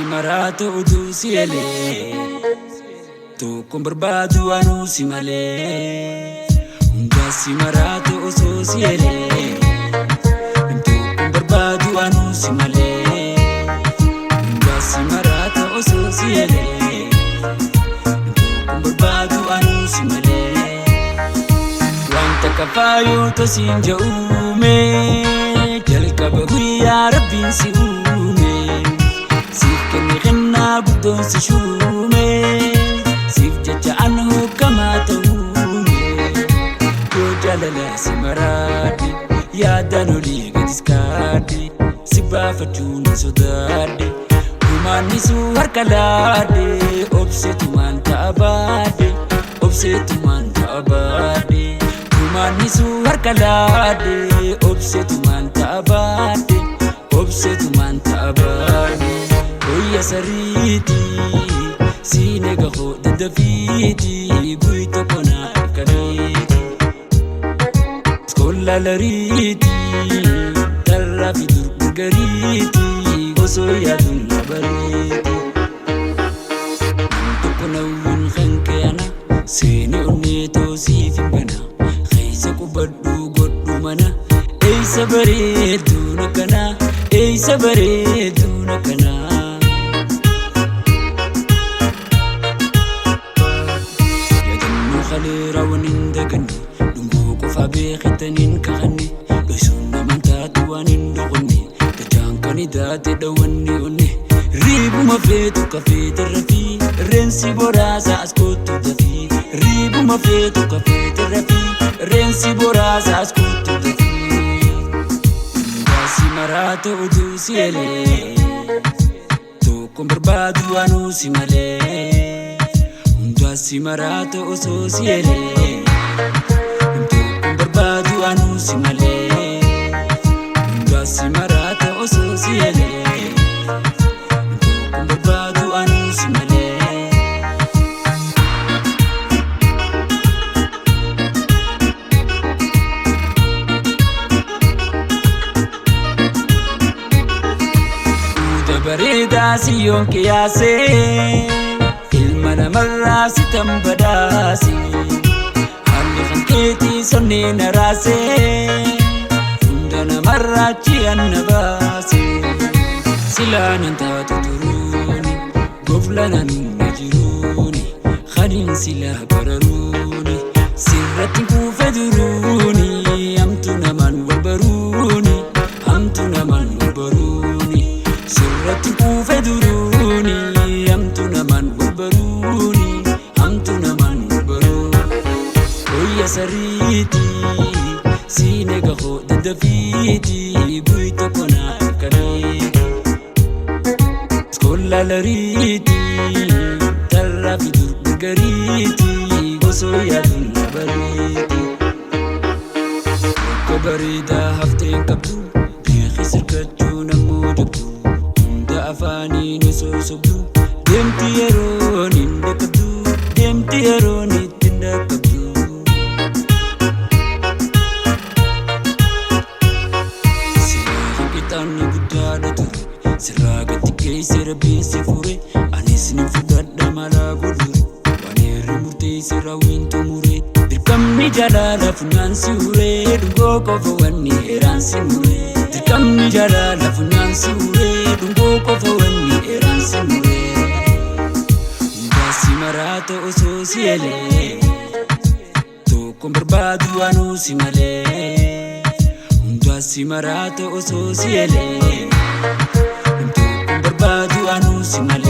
Simarato udu siele to kumberbadu anu simale Hunda simarato uso siele to kumberbadu anu simale Hunda simarato uso siele to kumberbadu anu simale Wanta kafayo to sinja ume jalka baguya rabbin si ume Sifkeni khinna budon si shume Sif jaja anhu kama taume Yo jalala simaradi Yadano liga diskadi Sibafa juni sodade Humani su harkalade Obsetu man taabade Obsetu man taabade Humani su harkalade Obsetu man taabade Obsetu man taabade Oya sariti sinega ho dadafiti buito kona kariti skola lariti tarafi durgariti goso ya dunbariti to kona wun khankana sini unneto sifingana khaysa kubaddu goddu mana ey sabare dunakana ey sabare dunakana rawanin dagani dungo ko fabe khatanin kahani gaisuna mantatu anin dogoni tajankani date dawani onni ribu mafetu kafete rafi rensi borasa askutu dafi ribu mafetu kafete rafi rensi borasa askutu dafi Simarato udu siele to kumberbadu anu simale Simarato uso siele Untuk kumberbadu anu simale Simarato uso siele Untuk kumberbadu anu simale Uda berida siyon kiyase Mana marra sitam badasi Halli khanketi sonni narase Undana marra chiyan nabasi Silanan tatu turuni Goflanan najiruni Khalin sila bararuni Sirratin kufaduruni Amtuna man walbaruni Amtuna man walbaruni Sirratin kufaduruni Amtuna man walbaruni Amtuna man walbaruni Oya sariti Sinega ho dadafiti Buito kona kariti Skola lariti Tarafi durgariti Goso yadun bariti Ko barida hafteen kabdu Biqi sirkachu namudabdu Hunda afani niso sobdu Demti yeroon indakabdu Demti yeroon itindakabdu Siraaga kitaanni guddaadha ture Sirraagatti keessa rabbiin si fure Anis nin fudhadha malaa godhure Waneerri murteessi raawwiin tumure Dirqamni jalaala funyaan si ure Dhungoo qofa wanni eeraan si mure Dirqamni jalaala funyaan si ure Dhungoo qofa wanni eeraan si mure Simarato uso siele to kumberbadu anu simale Hunda simarato uso siele to kumberbadu anu simale